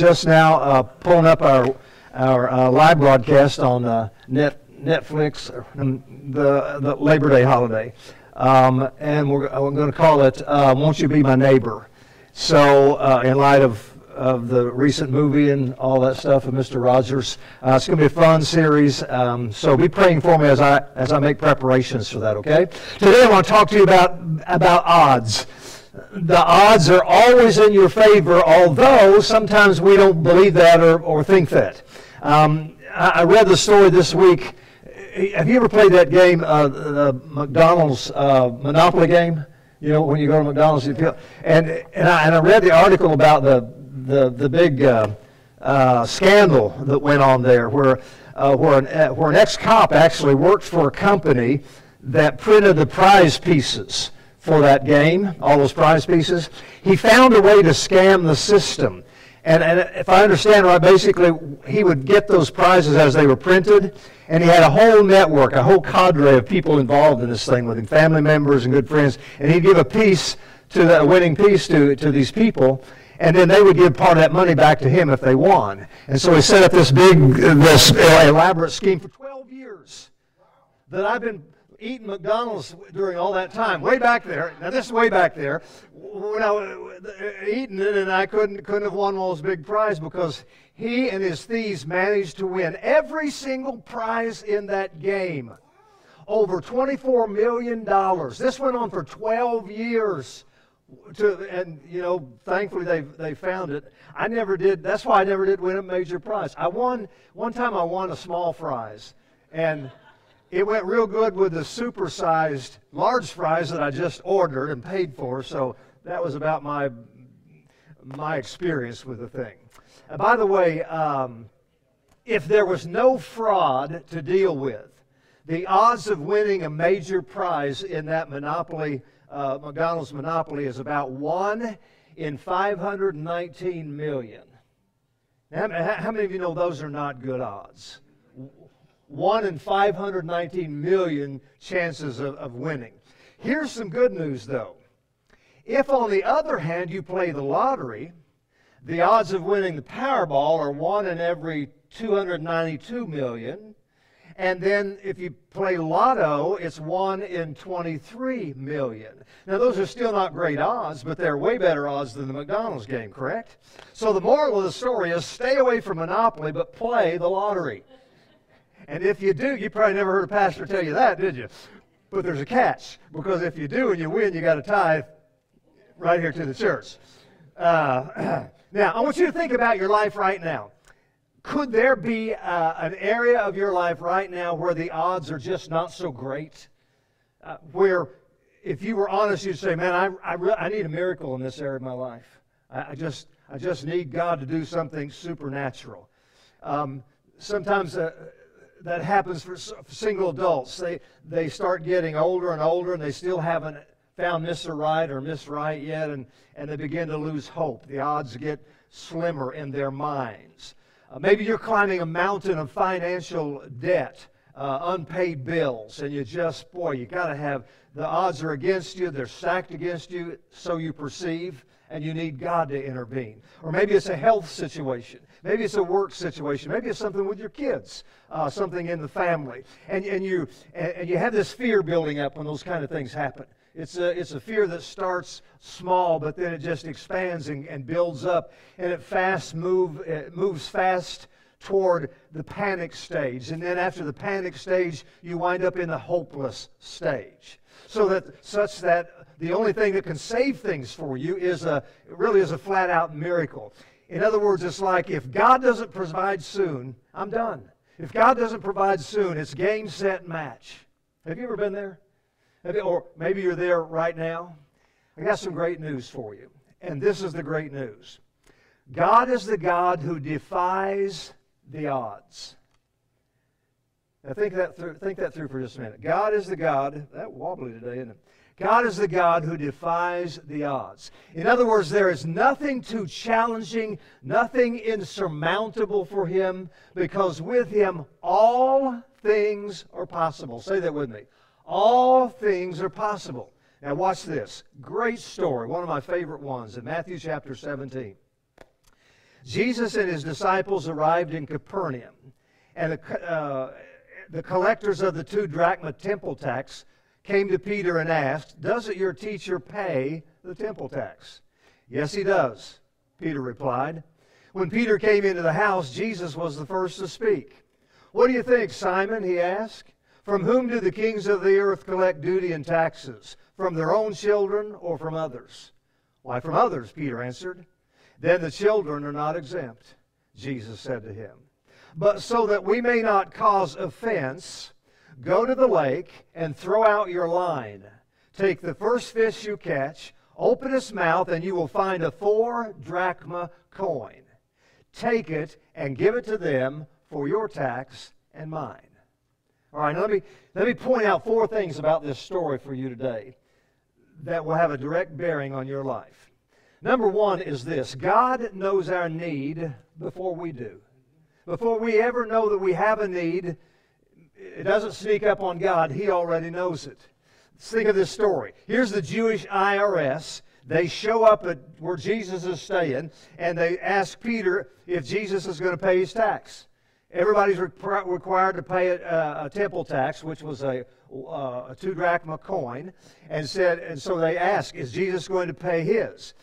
Just now pulling up our live broadcast on Netflix, the Labor Day holiday, and we're going to call it "Won't You Be My Neighbor?" So, in light of the recent movie and all that stuff of Mr. Rogers, it's going to be a fun series. So be praying for me as I make preparations for that. Okay. Today I want to talk to you about odds. The odds are always in your favor, although sometimes we don't believe that or think that. I read the story this week. Have you ever played that game, the McDonald's Monopoly game? You know, when you go to McDonald's, and I read the article about the big scandal that went on there, where an ex-cop actually worked for a company that printed the prize pieces for that game, all those prize pieces. He found a way to scam the system. And if I understand right, basically he would get those prizes as they were printed, and he had a whole network, a whole cadre of people involved in this thing with him, family members and good friends, and he'd give a winning piece to these people, and then they would give part of that money back to him if they won. And so he set up this elaborate scheme for 12 years that I've been eating McDonald's during all that time, way back there. Now this is way back there, when I was eating it, and I couldn't have won one of those big prizes because he and his thieves managed to win every single prize in that game. Over $24 million. This went on for 12 years. And you know, thankfully they found it. I never did. That's why I never did win a major prize. One time I won a small prize, and it went real good with the supersized large fries that I just ordered and paid for, so that was about my experience with the thing. By the way, if there was no fraud to deal with, the odds of winning a major prize in that Monopoly, McDonald's Monopoly, is about 1 in 519 million. Now, how many of you know those are not good odds? 1 in 519 million chances of winning. Here's some good news, though. If, on the other hand, you play the lottery, the odds of winning the Powerball are 1 in every 292 million. And then if you play Lotto, it's 1 in 23 million. Now, those are still not great odds, but they're way better odds than the McDonald's game, correct? So the moral of the story is stay away from Monopoly, but play the lottery. And if you do, you probably never heard a pastor tell you that, did you? But there's a catch, because if you do and you win, you got to tithe right here to the church. Now, I want you to think about your life right now. Could there be an area of your life right now where the odds are just not so great? Where, if you were honest, you'd say, man, I need a miracle in this area of my life. I just need God to do something supernatural. Sometimes that happens for single adults. They start getting older and older, and they still haven't found Mr. Right or Miss Right yet, and they begin to lose hope. The odds get slimmer in their minds. Maybe you're climbing a mountain of financial debt, unpaid bills, and you got to have, the odds are against you, they're stacked against you, so you perceive, and you need God to intervene. Or maybe it's a health situation. Maybe it's a work situation. Maybe it's something with your kids, something in the family. And you have this fear building up when those kind of things happen. It's a fear that starts small, but then it just expands and builds up, and it moves fast toward the panic stage. And then after the panic stage, you wind up in the hopeless stage. Such that the only thing that can save things for you really is a flat-out miracle. In other words, it's like, if God doesn't provide soon, I'm done. If God doesn't provide soon, it's game, set, match. Have you ever been there? Or maybe you're there right now. I got some great news for you. And this is the great news. God is the God who defies the odds. Now think that through for just a minute. God is the God, that wobbly today, isn't it? God is the God who defies the odds. In other words, there is nothing too challenging, nothing insurmountable for Him, because with Him all things are possible. Say that with me. All things are possible. Now watch this. Great story, one of my favorite ones in Matthew chapter 17. Jesus and his disciples arrived in Capernaum, and the collectors of the 2 drachma temple tax came to Peter and asked, "Doesn't your teacher pay the temple tax?" "Yes, he does," Peter replied. When Peter came into the house, Jesus was the first to speak. "What do you think, Simon?" he asked. "From whom do the kings of the earth collect duty and taxes? From their own children or from others?" "Why, from others," Peter answered. "Then the children are not exempt," Jesus said to him. "But so that we may not cause offense, go to the lake and throw out your line. Take the first fish you catch, open its mouth, and you will find a 4 drachma coin. Take it and give it to them for your tax and mine." All right, now let me point out 4 things about this story for you today that will have a direct bearing on your life. Number 1 is this: God knows our need before we do. Before we ever know that we have a need, it doesn't sneak up on God. He already knows it. Let's think of this story. Here's the Jewish IRS. They show up at where Jesus is staying, and they ask Peter if Jesus is going to pay his tax. Everybody's required to pay a temple tax, which was a 2 drachma coin, and so they ask, "Is Jesus going to pay his?"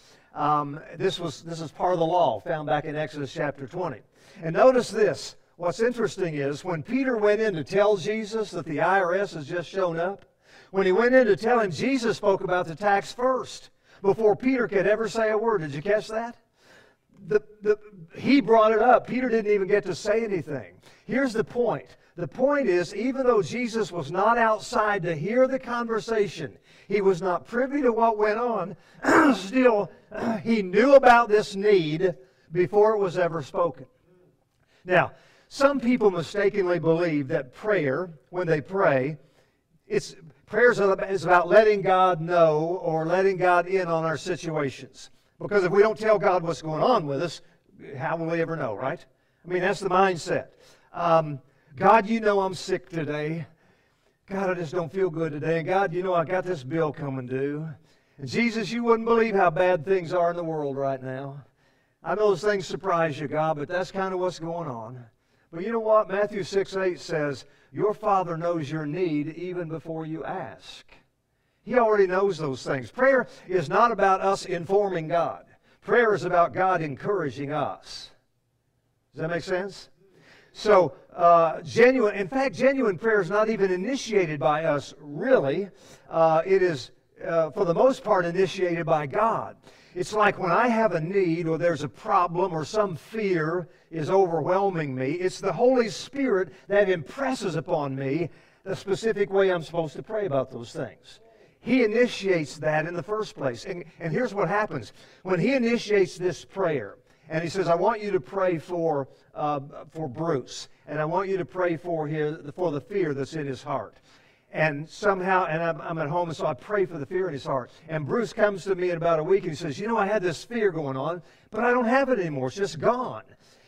This is part of the law found back in Exodus chapter 20. And notice this. What's interesting is when Peter went in to tell Jesus that the IRS has just shown up, when he went in to tell him, Jesus spoke about the tax first before Peter could ever say a word. Did you catch that? He brought it up. Peter didn't even get to say anything. Here's the point. The point is, even though Jesus was not outside to hear the conversation, he was not privy to what went on, still, he knew about this need before it was ever spoken. Now, some people mistakenly believe that prayer, when they pray, prayer is about letting God know or letting God in on our situations. Because if we don't tell God what's going on with us, how will we ever know, right? I mean, that's the mindset. God, you know I'm sick today. God, I just don't feel good today. And God, you know I got this bill coming due. And Jesus, you wouldn't believe how bad things are in the world right now. I know those things surprise you, God, but that's kind of what's going on. But you know what? Matthew 6:8 says, your Father knows your need even before you ask. He already knows those things. Prayer is not about us informing God. Prayer is about God encouraging us. Does that make sense? So, genuine prayer is not even initiated by us, really. It is, for the most part, initiated by God. It's like when I have a need or there's a problem or some fear is overwhelming me, it's the Holy Spirit that impresses upon me the specific way I'm supposed to pray about those things. He initiates that in the first place. And here's what happens. When he initiates this prayer, and he says, I want you to pray for Bruce, and I want you to pray for the fear that's in his heart. And somehow, and I'm at home, and so I pray for the fear in his heart. And Bruce comes to me in about a week, and he says, I had this fear going on, but I don't have it anymore. It's just gone.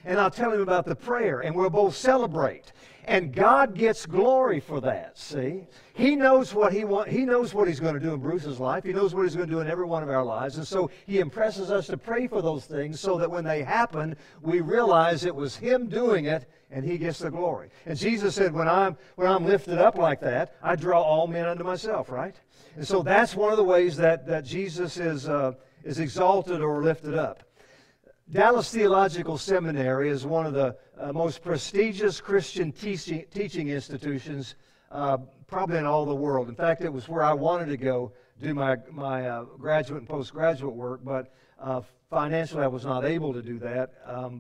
And I'll tell him about the prayer, and we'll both celebrate. And God gets glory for that, see? He knows what He knows what He's going to do in Bruce's life. He knows what He's going to do in every one of our lives. And so He impresses us to pray for those things so that when they happen, we realize it was Him doing it, and He gets the glory. And Jesus said, when I'm lifted up like that, I draw all men unto myself, right? And so that's one of the ways that Jesus is exalted or lifted up. Dallas Theological Seminary is one of the most prestigious Christian teaching institutions probably in all the world. In fact, it was where I wanted to go do my graduate and postgraduate work, but financially I was not able to do that.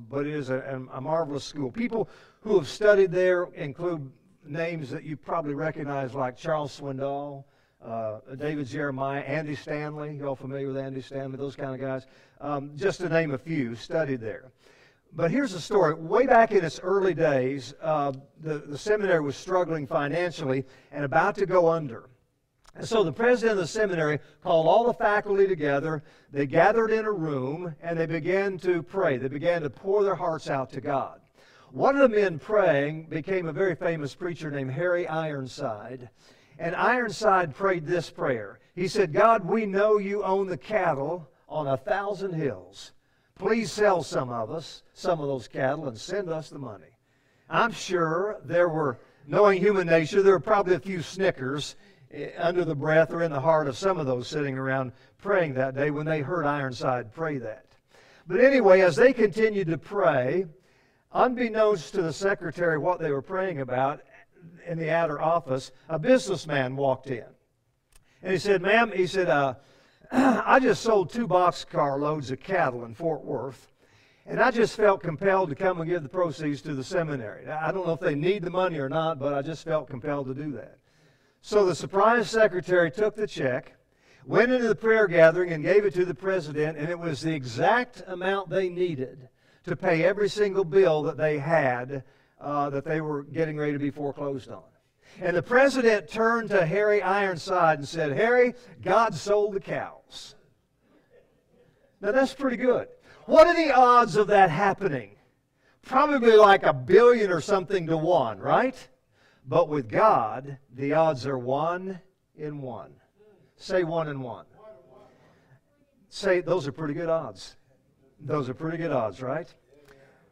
But it is a marvelous school. People who have studied there include names that you probably recognize like Charles Swindoll, David Jeremiah, Andy Stanley. You all familiar with Andy Stanley? Those kind of guys. Just to name a few, studied there. But here's the story. Way back in its early days, the seminary was struggling financially and about to go under. And so the president of the seminary called all the faculty together. They gathered in a room and they began to pray. They began to pour their hearts out to God. One of the men praying became a very famous preacher named Harry Ironside. And Ironside prayed this prayer. He said, God, we know you own the cattle on 1,000 hills. please sell some of those cattle, and send us the money. I'm sure there were, knowing human nature, there were probably a few snickers under the breath or in the heart of some of those sitting around praying that day when they heard Ironside pray that. But anyway, as they continued to pray, unbeknownst to the secretary what they were praying about, in the outer office, a businessman walked in. And he said, ma'am, he said, I just sold 2 boxcar loads of cattle in Fort Worth, and I just felt compelled to come and give the proceeds to the seminary. I don't know if they need the money or not, but I just felt compelled to do that. So the surprised secretary took the check, went into the prayer gathering and gave it to the president, and it was the exact amount they needed to pay every single bill that they had that they were getting ready to be foreclosed on. And the president turned to Harry Ironside and said, Harry, God sold the cows. Now that's pretty good. What are the odds of that happening? Probably like 1 billion or something to 1, right? But with God, the odds are 1 in 1. Say 1 in 1. Say, those are pretty good odds. Those are pretty good odds, right?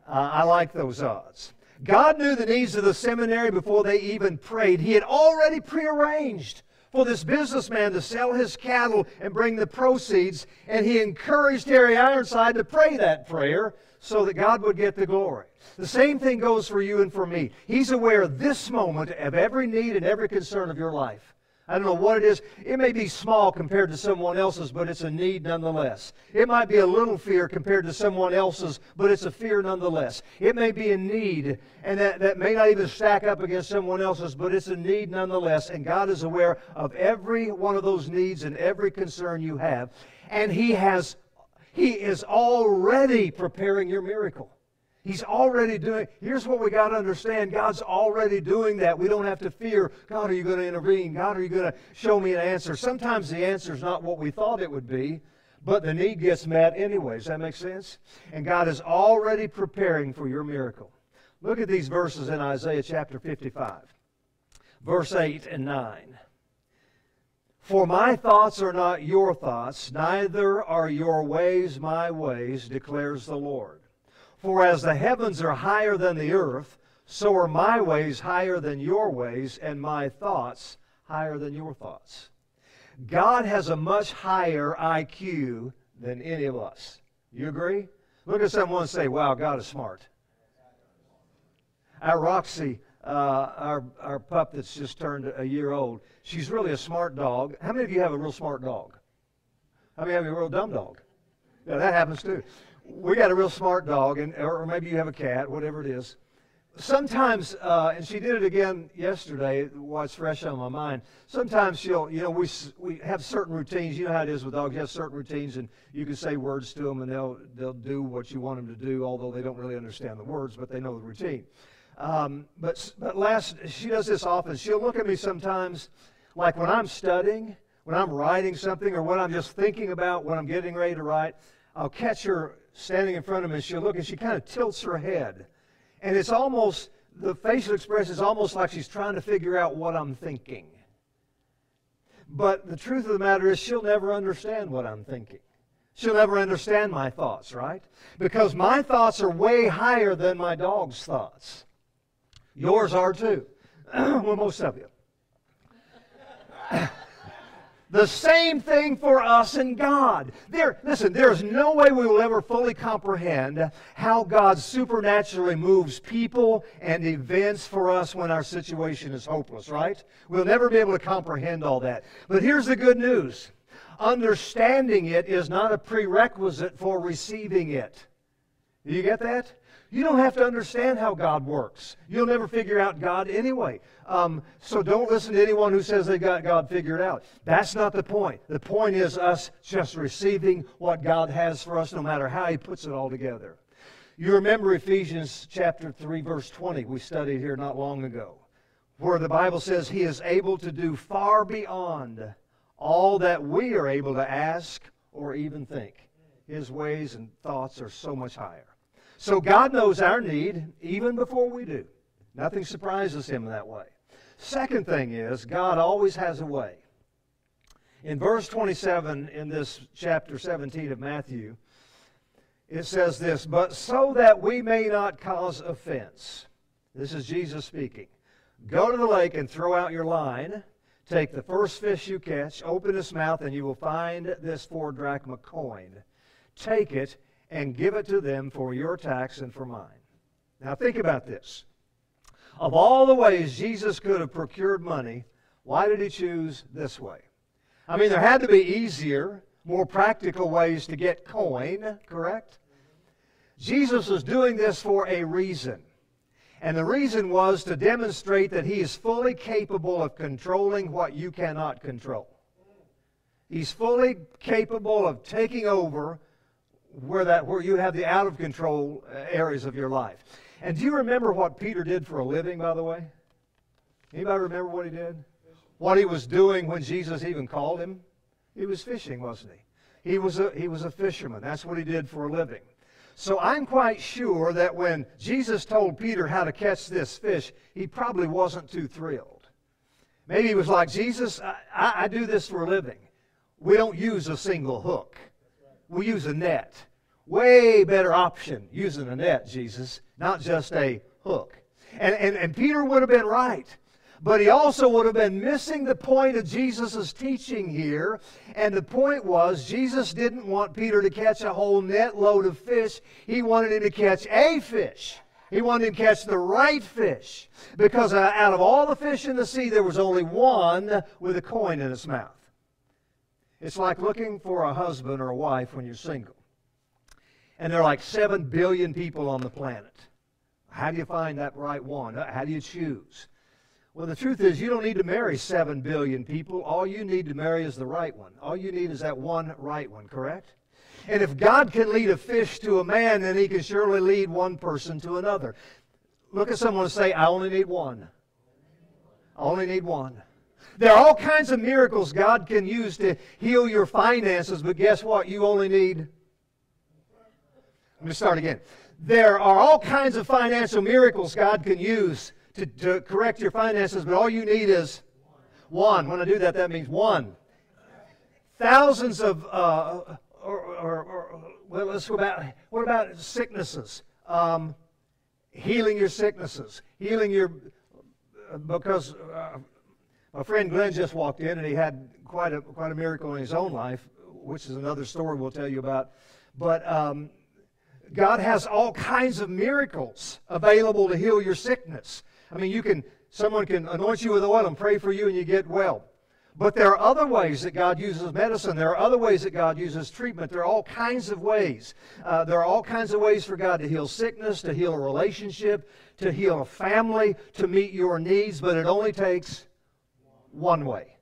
I like those odds. God knew the needs of the seminary before they even prayed. He had already prearranged for this businessman to sell his cattle and bring the proceeds, and he encouraged Harry Ironside to pray that prayer so that God would get the glory. The same thing goes for you and for me. He's aware of this moment of every need and every concern of your life. I don't know what it is. It may be small compared to someone else's, but it's a need nonetheless. It might be a little fear compared to someone else's, but it's a fear nonetheless. It may be a need, and that may not even stack up against someone else's, but it's a need nonetheless. And God is aware of every one of those needs and every concern you have. And He is already preparing your miracle. He's already doing, here's what we got to understand. God's already doing that. We don't have to fear, God, are you going to intervene? God, are you going to show me an answer? Sometimes the answer is not what we thought it would be, but the need gets met anyways. Does that make sense? And God is already preparing for your miracle. Look at these verses in Isaiah chapter 55, verse 8 and 9. For my thoughts are not your thoughts, neither are your ways my ways, declares the Lord. For as the heavens are higher than the earth, so are my ways higher than your ways, and my thoughts higher than your thoughts. God has a much higher IQ than any of us. You agree? Look at someone and say, wow, God is smart. Our Roxy, our pup that's just turned a year old, she's really a smart dog. How many of you have a real smart dog? How many have a real dumb dog? Yeah, that happens too. We got a real smart dog, or maybe you have a cat, whatever it is. Sometimes, and she did it again yesterday, what's fresh on my mind, sometimes she'll, we have certain routines. You know how it is with dogs. You have certain routines, and you can say words to them, and they'll do what you want them to do, although they don't really understand the words, but they know the routine. But she does this often. She'll look at me sometimes, like when I'm studying, when I'm writing something, or when I'm just thinking about when I'm getting ready to write, I'll catch her standing in front of me, and she'll look, and she kind of tilts her head. And it's almost, the facial expression is almost like she's trying to figure out what I'm thinking. But the truth of the matter is she'll never understand what I'm thinking. She'll never understand my thoughts, right? Because my thoughts are way higher than my dog's thoughts. Yours are too. Well, most of you. The same thing for us and God. Listen, there's no way we will ever fully comprehend how God supernaturally moves people and events for us when our situation is hopeless, right? We'll never be able to comprehend all that. But here's the good news. Understanding it is not a prerequisite for receiving it. Do you get that? You don't have to understand how God works. You'll never figure out God anyway. So don't listen to anyone who says they got God figured out. That's not the point. The point is us just receiving what God has for us, no matter how He puts it all together. You remember Ephesians chapter 3, verse 20 we studied here not long ago, where the Bible says He is able to do far beyond all that we are able to ask or even think. His ways and thoughts are so much higher. So God knows our need even before we do. Nothing surprises Him that way. Second thing is, God always has a way. In verse 27 in this chapter 17 of Matthew, it says this, but so that we may not cause offense. This is Jesus speaking. Go to the lake and throw out your line. Take the first fish you catch, open its mouth, and you will find this 4 drachma coin. Take it and give it to them for your tax and for mine. Now think about this. Of all the ways Jesus could have procured money, why did he choose this way? I mean, there had to be easier, more practical ways to get coin, correct? Jesus was doing this for a reason. And the reason was to demonstrate that he is fully capable of controlling what you cannot control. He's fully capable of taking over where you have the out-of-control areas of your life. And do you remember what Peter did for a living, by the way? Anybody remember what he did? What he was doing when Jesus even called him? He was fishing, wasn't he? He was a fisherman. That's what he did for a living. So I'm quite sure that when Jesus told Peter how to catch this fish, he probably wasn't too thrilled. Maybe he was like, Jesus, I do this for a living. We don't use a single hook. We use a net. Way better option using a net, Jesus, not just a hook. And Peter would have been right. But he also would have been missing the point of Jesus' teaching here. And the point was, Jesus didn't want Peter to catch a whole net load of fish. He wanted him to catch a fish. He wanted him to catch the right fish. Because out of all the fish in the sea, there was only one with a coin in its mouth. It's like looking for a husband or a wife when you're single. And there are like 7 billion people on the planet. How do you find that right one? How do you choose? Well, the truth is, you don't need to marry 7 billion people. All you need to marry is the right one. All you need is that one right one, correct? And if God can lead a fish to a man, then he can surely lead one person to another. Look at someone and say, I only need one. I only need one. There are all kinds of miracles God can use to heal your finances, but guess what? You only need... Let me start again. There are all kinds of financial miracles God can use to correct your finances, but all you need is one. When I do that, that means one. Thousands of, well, let's go back. What about sicknesses? Healing your sicknesses. Healing your, because my friend Glenn just walked in and he had quite a miracle in his own life, which is another story we'll tell you about. But God has all kinds of miracles available to heal your sickness. I mean, someone can anoint you with oil and pray for you and you get well. But there are other ways that God uses medicine. There are other ways that God uses treatment. There are all kinds of ways. There are all kinds of ways for God to heal sickness, to heal a relationship, to heal a family, to meet your needs. But it only takes one way.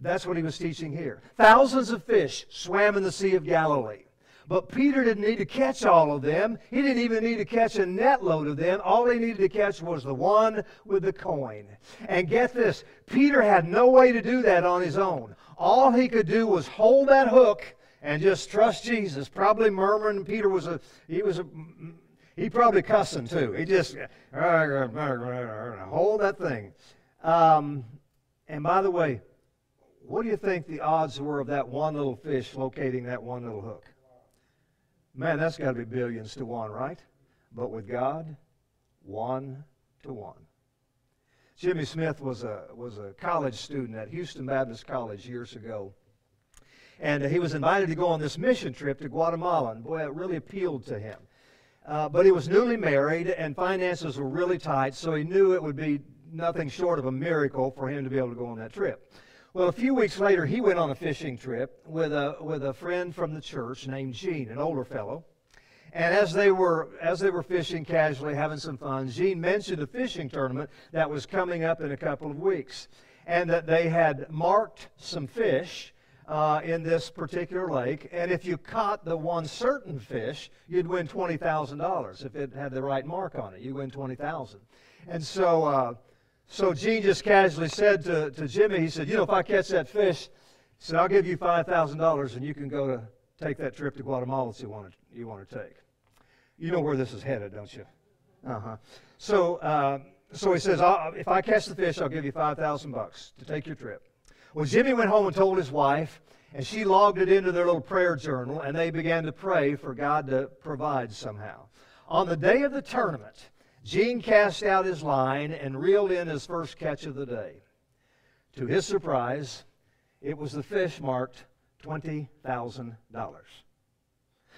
That's what he was teaching here. Thousands of fish swam in the Sea of Galilee. But Peter didn't need to catch all of them. He didn't even need to catch a net load of them. All he needed to catch was the one with the coin. And get this, Peter had no way to do that on his own. All he could do was hold that hook and just trust Jesus. Probably murmuring. Peter he probably cussing too. He just hold that thing. And by the way, what do you think the odds were of that one little fish locating that one little hook? Man, that's got to be billions to one, right? But with God, 1 to 1. Jimmy Smith was a college student at Houston Baptist College years ago. And he was invited to go on this mission trip to Guatemala. And boy, it really appealed to him. But he was newly married and finances were really tight, so he knew it would be nothing short of a miracle for him to be able to go on that trip. Well, a few weeks later, he went on a fishing trip with a friend from the church named Gene, an older fellow. And as they were fishing casually, having some fun, Gene mentioned a fishing tournament that was coming up in a couple of weeks, and that they had marked some fish in this particular lake. And if you caught the one certain fish, you'd win $20,000. If it had the right mark on it, you win $20,000. And so Gene just casually said to Jimmy, he said, you know, if I catch that fish, he said, I'll give you $5,000 and you can go to take that trip to Guatemala that you want to take. You know where this is headed, don't you? So he says, if I catch the fish, I'll give you $5,000 to take your trip. Well, Jimmy went home and told his wife, And she logged it into their little prayer journal, and they began to pray for God to provide somehow. On the day of the tournament, Gene cast out his line and reeled in his first catch of the day. To his surprise, it was the fish marked $20,000.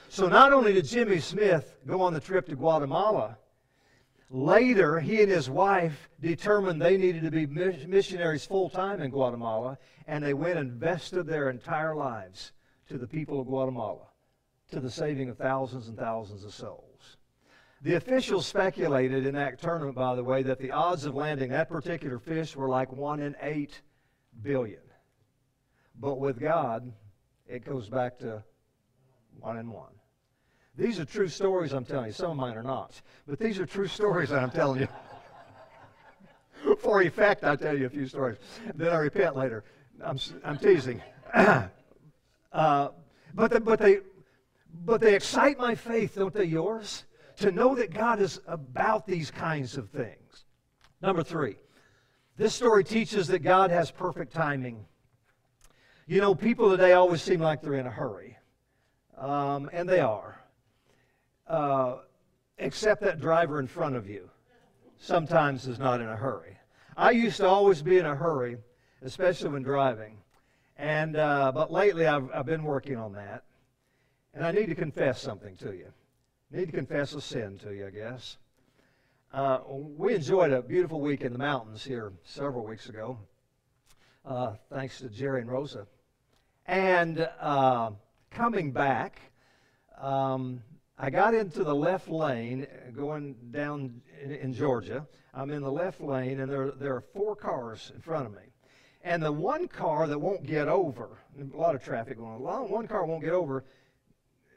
So not only did Jimmy Smith go on the trip to Guatemala, later he and his wife determined they needed to be missionaries full-time in Guatemala, and they went and invested their entire lives to the people of Guatemala, to the saving of thousands and thousands of souls. The officials speculated in that tournament, by the way, that the odds of landing that particular fish were like 1 in 8 billion. But with God, it goes back to 1 in 1. These are true stories I'm telling you. Some of mine are not. But these are true stories that I'm telling you. For effect, I'll tell you a few stories. Then I repent later. I'm teasing. But they excite my faith, don't they yours? To know that God is about these kinds of things. Number 3, this story teaches that God has perfect timing. You know, people today always seem like they're in a hurry. And they are. Except that driver in front of you sometimes is not in a hurry. I used to always be in a hurry, especially when driving. But lately I've been working on that. And I need to confess something to you. Need to confess a sin to you, I guess. We enjoyed a beautiful week in the mountains here several weeks ago, thanks to Jerry and Rosa. And coming back, I got into the left lane going down in Georgia. I'm in the left lane, and there are 4 cars in front of me. And the one car that won't get over, a lot of traffic going on, one car won't get over.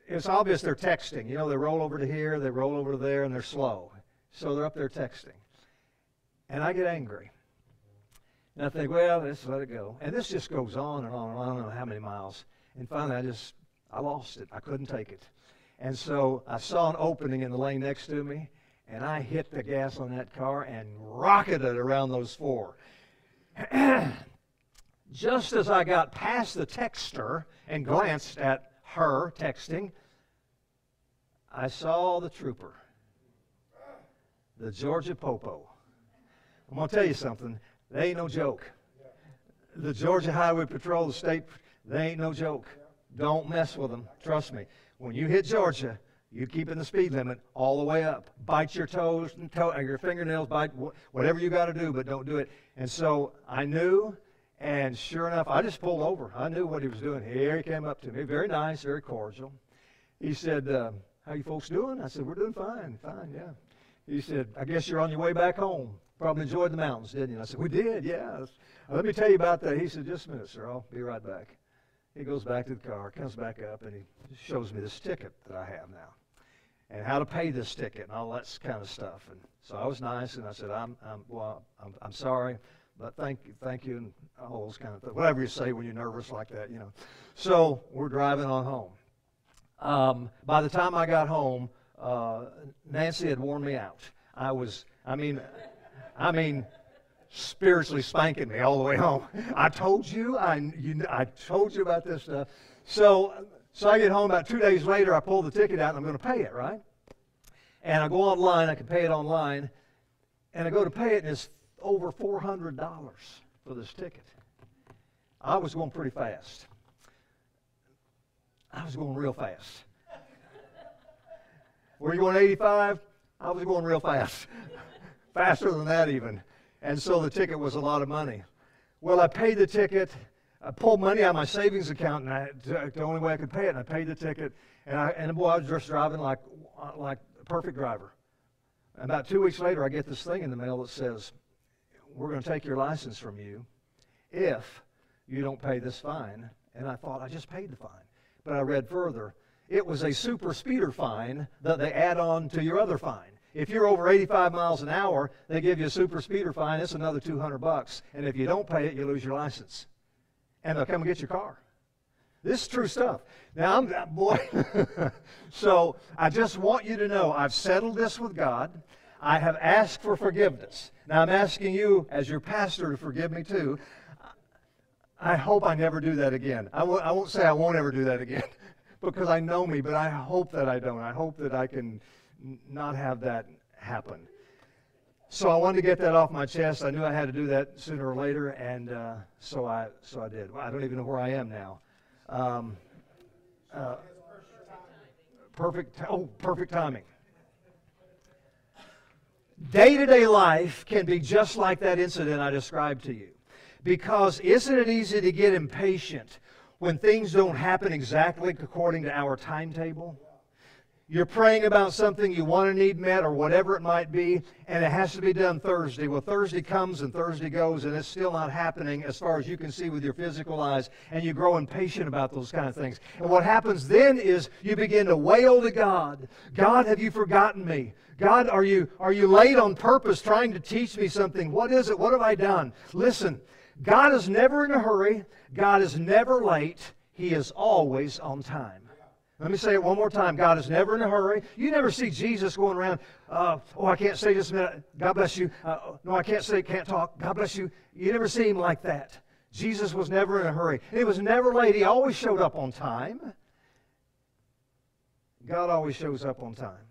It's obvious they're texting. You know, they roll over to here, they roll over to there, and they're slow. So they're up there texting. And I get angry. And I think, well, let's let it go. And this just goes on and on and on. I don't know how many miles. And finally, I lost it. I couldn't take it. And so I saw an opening in the lane next to me, and I hit the gas on that car and rocketed around those 4. Just as I got past the texter and glanced at her texting, I saw the trooper, the Georgia Popo. I'm going to tell you something. They ain't no joke. The Georgia Highway Patrol, the state, they ain't no joke. Don't mess with them. Trust me. When you hit Georgia, you keep in the speed limit all the way up. Bite your toes and your fingernails, bite whatever you got to do, but don't do it. And so I knew. And sure enough, I just pulled over. I knew what he was doing. Here he came up to me. Very nice, very cordial. He said, how you folks doing? I said, we're doing fine, yeah. He said, I guess you're on your way back home. Probably enjoyed the mountains, didn't you? And I said, we did, yeah. Let me tell you about that. He said, just a minute, sir. I'll be right back. He goes back to the car, comes back up, and he shows me this ticket that I have now and how to pay this ticket and all that kind of stuff. And so I was nice, and I said, I'm sorry. But thank you, and all those kind of things. Whatever you say when you're nervous like that, you know. So we're driving on home. By the time I got home, Nancy had worn me out. I mean, spiritually spanking me all the way home. I told you, I told you about this stuff. So I get home about 2 days later. I pull the ticket out, and I'm going to pay it, right? And I go online. I can pay it online, and I go to pay it, and it's over $400 for this ticket. I was going pretty fast. I was going real fast. Were you going 85? I was going real fast. Faster than that even. And so the ticket was a lot of money. Well, I paid the ticket. I pulled money out of my savings account, and the only way I could pay it, and I paid the ticket. And boy, I was just driving like a perfect driver. And about 2 weeks later, I get this thing in the mail that says, we're going to take your license from you if you don't pay this fine. And I thought, I just paid the fine. But I read further. It was a super speeder fine that they add on to your other fine. If you're over 85 miles an hour, they give you a super speeder fine. It's another $200. And if you don't pay it, you lose your license. And they'll come and get your car. This is true stuff. Now, so I just want you to know I've settled this with God. I have asked for forgiveness. Now, I'm asking you, as your pastor, to forgive me too. I hope I never do that again. I won't say I won't ever do that again because I know me, but I hope that I don't. I hope that I can not have that happen. So I wanted to get that off my chest. I knew I had to do that sooner or later, and so I did. Well, I don't even know where I am now. Perfect timing. Day-to-day life can be just like that incident I described to you. Because isn't it easy to get impatient when things don't happen exactly according to our timetable? You're praying about something you want to need met or whatever it might be, and it has to be done Thursday. Well, Thursday comes and Thursday goes, and it's still not happening as far as you can see with your physical eyes, and you grow impatient about those kind of things. And what happens then is you begin to wail to God. God, have you forgotten me? God, are you late on purpose trying to teach me something? What is it? What have I done? Listen, God is never in a hurry. God is never late. He is always on time. Let me say it one more time. God is never in a hurry. You never see Jesus going around, I can't say just a minute. God bless you. No, I can't talk. God bless you. You never see Him like that. Jesus was never in a hurry. And He was never late. He always showed up on time. God always shows up on time.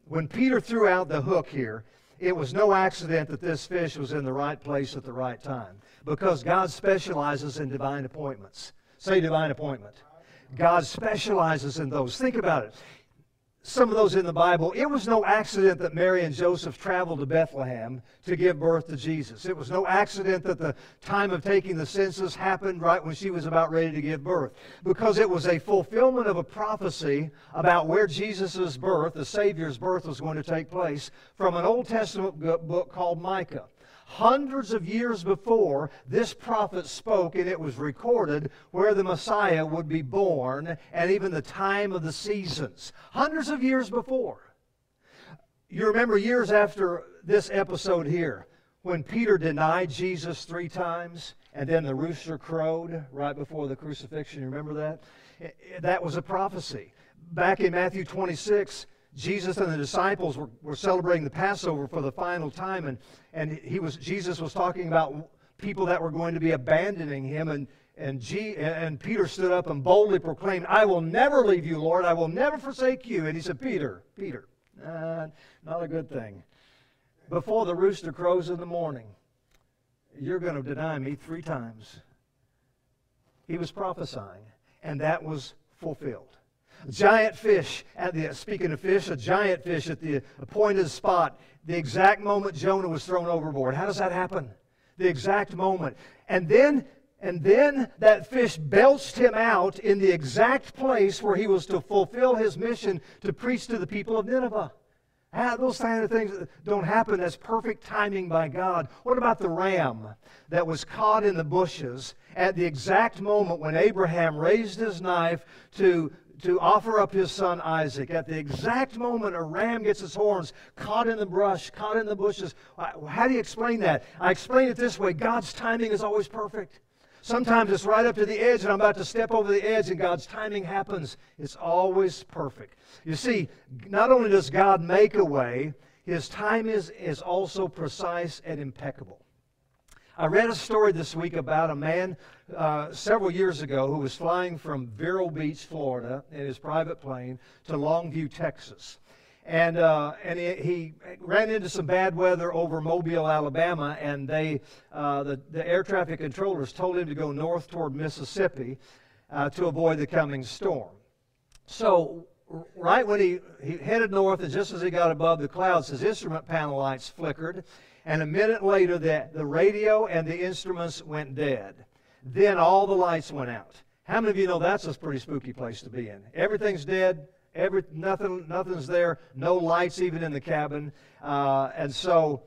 When Peter threw out the hook here, it was no accident that this fish was in the right place at the right time, because God specializes in divine appointments. Say divine appointment. God specializes in those. Think about it. Some of those in the Bible, it was no accident that Mary and Joseph traveled to Bethlehem to give birth to Jesus. It was no accident that the time of taking the census happened right when she was about ready to give birth, because it was a fulfillment of a prophecy about where Jesus' birth, the Savior's birth, was going to take place from an Old Testament book called Micah. Hundreds of years before, this prophet spoke, and it was recorded where the Messiah would be born and even the time of the seasons. Hundreds of years before. You remember years after this episode here, when Peter denied Jesus 3 times and then the rooster crowed right before the crucifixion. You remember that? That was a prophecy. Back in Matthew 26, Jesus and the disciples were celebrating the Passover for the final time, and Jesus was talking about people that were going to be abandoning Him, and Peter stood up and boldly proclaimed, "I will never leave you, Lord. I will never forsake you." And he said, Peter, not a good thing. Before the rooster crows in the morning, you're going to deny me 3 times. He was prophesying, and that was fulfilled. A giant fish, speaking of fish, a giant fish at the appointed spot, the exact moment Jonah was thrown overboard. How does that happen? The exact moment. And then that fish belched him out in the exact place where he was to fulfill his mission to preach to the people of Nineveh. Those kind of things don't happen. That's perfect timing by God. What about the ram that was caught in the bushes at the exact moment when Abraham raised his knife to offer up his son Isaac? At the exact moment a ram gets its horns caught in the brush, caught in the bushes. How do you explain that? I explain it this way. God's timing is always perfect. Sometimes it's right up to the edge and I'm about to step over the edge and God's timing happens. It's always perfect. You see, not only does God make a way, His time is also precise and impeccable. I read a story this week about a man several years ago who was flying from Vero Beach, Florida, in his private plane to Longview, Texas. And he ran into some bad weather over Mobile, Alabama, and the air traffic controllers told him to go north toward Mississippi to avoid the coming storm. So right when he headed north, and just as he got above the clouds, his instrument panel lights flickered, and a minute later the radio and the instruments went dead. Then all the lights went out. How many of you know that's a pretty spooky place to be in? Everything's dead. Nothing's there. No lights even in the cabin. And so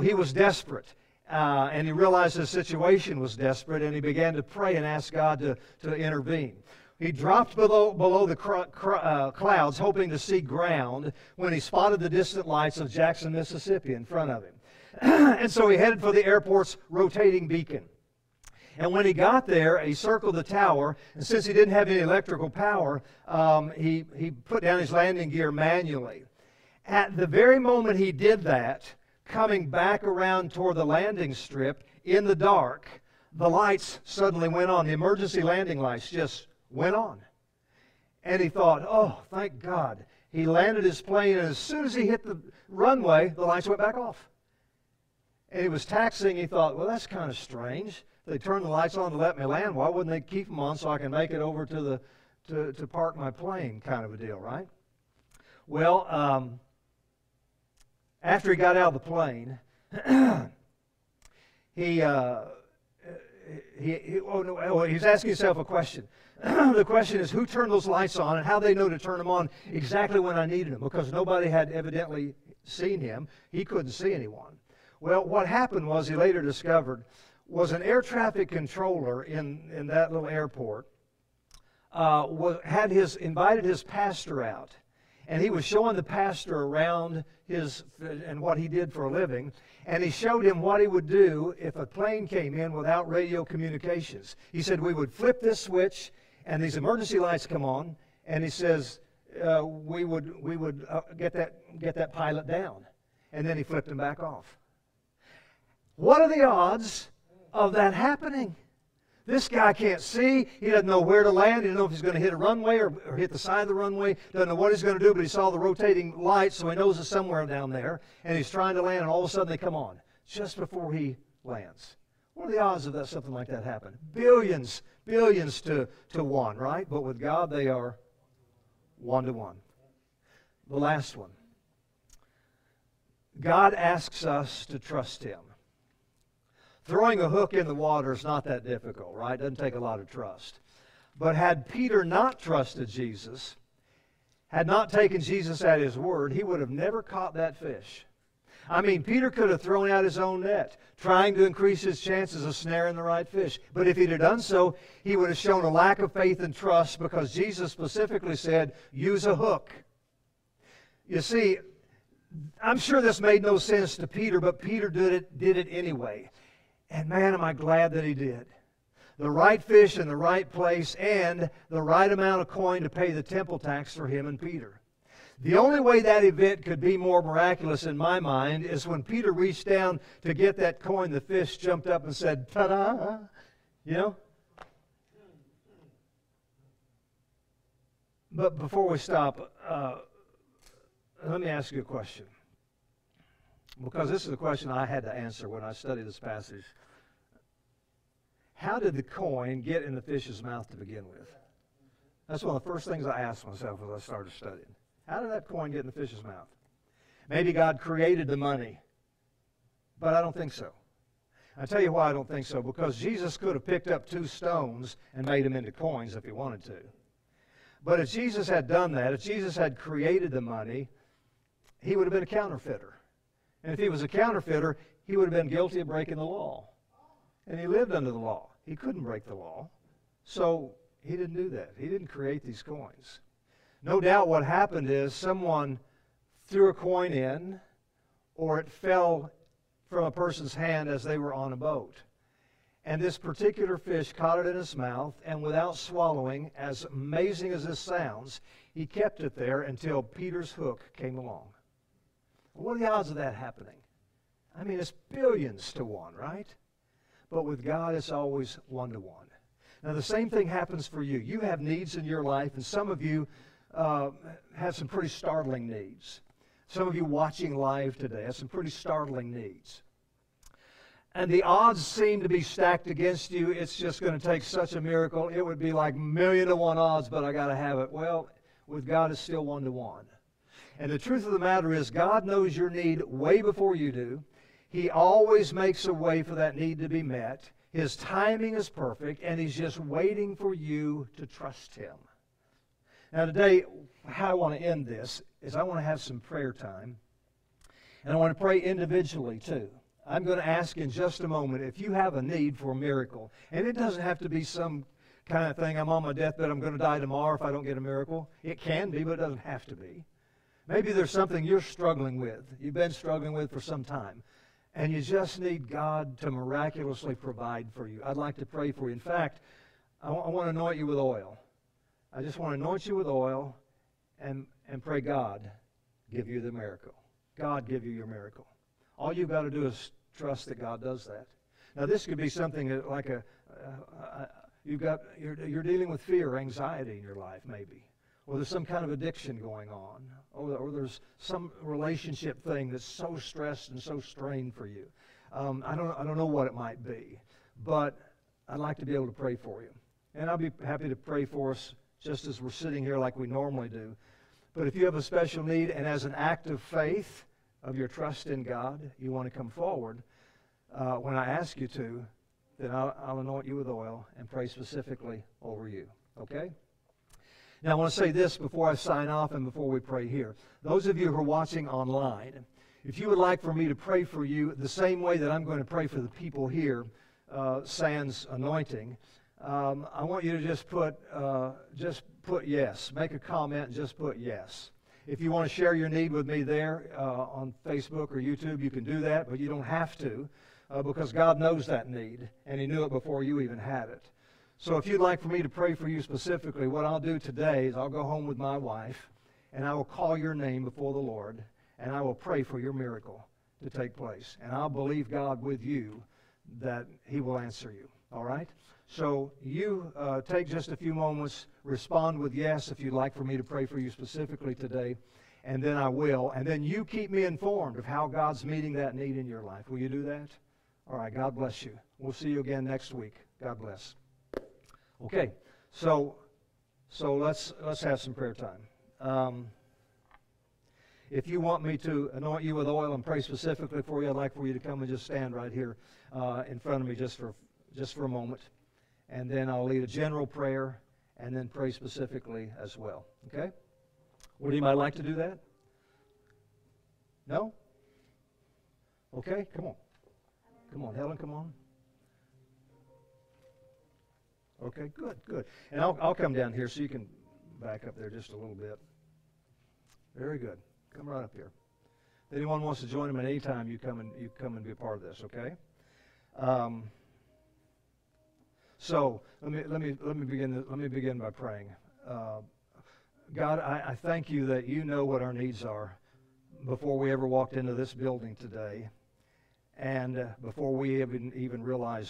he was desperate. And he realized his situation was desperate, and he began to pray and ask God to intervene. He dropped below the clouds, hoping to see ground, when he spotted the distant lights of Jackson, Mississippi in front of him. And so he headed for the airport's rotating beacon. And when he got there, he circled the tower, and since he didn't have any electrical power, he put down his landing gear manually. At the very moment he did that, coming back around toward the landing strip in the dark, the lights suddenly went on. The emergency landing lights just went on. And he thought, oh, thank God. He landed his plane, and as soon as he hit the runway, the lights went back off. And he was taxiing. He thought, well, that's kind of strange. They turned the lights on to let me land. Why wouldn't they keep them on so I can make it over to park my plane, kind of a deal, right? Well, after he got out of the plane, he was asking himself a question. The question is, who turned those lights on, and how they know to turn them on exactly when I needed them? Because nobody had evidently seen him. He couldn't see anyone. Well, what happened was, he later discovered, was an air traffic controller in that little airport had invited his pastor out. And he was showing the pastor around and what he did for a living. And he showed him what he would do if a plane came in without radio communications. He said, we would flip this switch and these emergency lights come on. And he says, we would get that pilot down. And then he flipped him back off. What are the odds of that happening? This guy can't see. He doesn't know where to land. He doesn't know if he's going to hit a runway or hit the side of the runway. Doesn't know what he's going to do, but he saw the rotating lights, so he knows it's somewhere down there. And he's trying to land, and all of a sudden they come on just before he lands. What are the odds of something like that happen? Billions to one, right? But with God, they are 1 to 1. The last one. God asks us to trust Him. Throwing a hook in the water is not that difficult, right? It doesn't take a lot of trust. But had Peter not trusted Jesus, had not taken Jesus at His word, he would have never caught that fish. I mean, Peter could have thrown out his own net, trying to increase his chances of snaring the right fish. But if he'd have done so, he would have shown a lack of faith and trust, because Jesus specifically said, use a hook. You see, I'm sure this made no sense to Peter, but Peter did it anyway. And man, am I glad that he did. The right fish in the right place, and the right amount of coin to pay the temple tax for him and Peter. The only way that event could be more miraculous in my mind is when Peter reached down to get that coin, the fish jumped up and said, ta-da! You know? But before we stop, let me ask you a question. Because this is a question I had to answer when I studied this passage. How did the coin get in the fish's mouth to begin with? That's one of the first things I asked myself as I started studying. How did that coin get in the fish's mouth? Maybe God created the money, but I don't think so. I'll tell you why I don't think so. Because Jesus could have picked up 2 stones and made them into coins if he wanted to. But if Jesus had done that, if Jesus had created the money, he would have been a counterfeiter. And if he was a counterfeiter, he would have been guilty of breaking the law. And he lived under the law. He couldn't break the law. So he didn't do that. He didn't create these coins. No doubt what happened is someone threw a coin in, or it fell from a person's hand as they were on a boat. And this particular fish caught it in his mouth, and without swallowing, as amazing as this sounds, he kept it there until Peter's hook came along. What are the odds of that happening? I mean, it's billions to one, right? But with God, it's always 1 to 1. Now, the same thing happens for you. You have needs in your life, and some of you have some pretty startling needs. Some of you watching live today have some pretty startling needs. And the odds seem to be stacked against you. It's just going to take such a miracle. It would be like 1,000,000 to 1 odds, but I got to have it. Well, with God, it's still 1 to 1. And the truth of the matter is, God knows your need way before you do. He always makes a way for that need to be met. His timing is perfect, and He's just waiting for you to trust Him. Now today, how I want to end this is I want to have some prayer time. And I want to pray individually too. I'm going to ask in just a moment if you have a need for a miracle. And it doesn't have to be some kind of thing, I'm on my deathbed, I'm going to die tomorrow if I don't get a miracle. It can be, but it doesn't have to be. Maybe there's something you're struggling with, you've been struggling with for some time, and you just need God to miraculously provide for you. I'd like to pray for you. In fact, I want to anoint you with oil. I just want to anoint you with oil and pray God give you the miracle. God give you your miracle. All you've got to do is trust that God does that. Now, this could be something like you're dealing with fear or anxiety in your life, maybe. Or there's some kind of addiction going on. Or there's some relationship thing that's so stressed and so strained for you. I don't know what it might be. But I'd like to be able to pray for you. And I'll be happy to pray for us just as we're sitting here like we normally do. But if you have a special need, and as an act of faith, of your trust in God, you want to come forward, when I ask you to, then I'll anoint you with oil and pray specifically over you. Okay? Now I want to say this before I sign off and before we pray here. Those of you who are watching online, if you would like for me to pray for you the same way that I'm going to pray for the people here, sans anointing, I want you to just put yes. Make a comment and just put yes. If you want to share your need with me there on Facebook or YouTube, you can do that, but you don't have to because God knows that need, and He knew it before you even had it. So if you'd like for me to pray for you specifically, what I'll do today is I'll go home with my wife, and I will call your name before the Lord, and I will pray for your miracle to take place. And I'll believe God with you that He will answer you. All right? So you take just a few moments, respond with yes if you'd like for me to pray for you specifically today, and then I will. And then you keep me informed of how God's meeting that need in your life. Will you do that? All right, God bless you. We'll see you again next week. God bless. Okay, so let's have some prayer time. If you want me to anoint you with oil and pray specifically for you, I'd like for you to come and just stand right here in front of me just for a moment. And then I'll lead a general prayer and then pray specifically as well. Okay? Would anybody like to do that? No? Okay, come on. Come on, Helen, come on. Okay, good. And I'll come down here so you can back up there just a little bit. Very good. Come right up here. If anyone wants to join him at any time, you come and be a part of this, okay? So let me begin by praying. God, I thank you that you know what our needs are before we ever walked into this building today, and before we even realized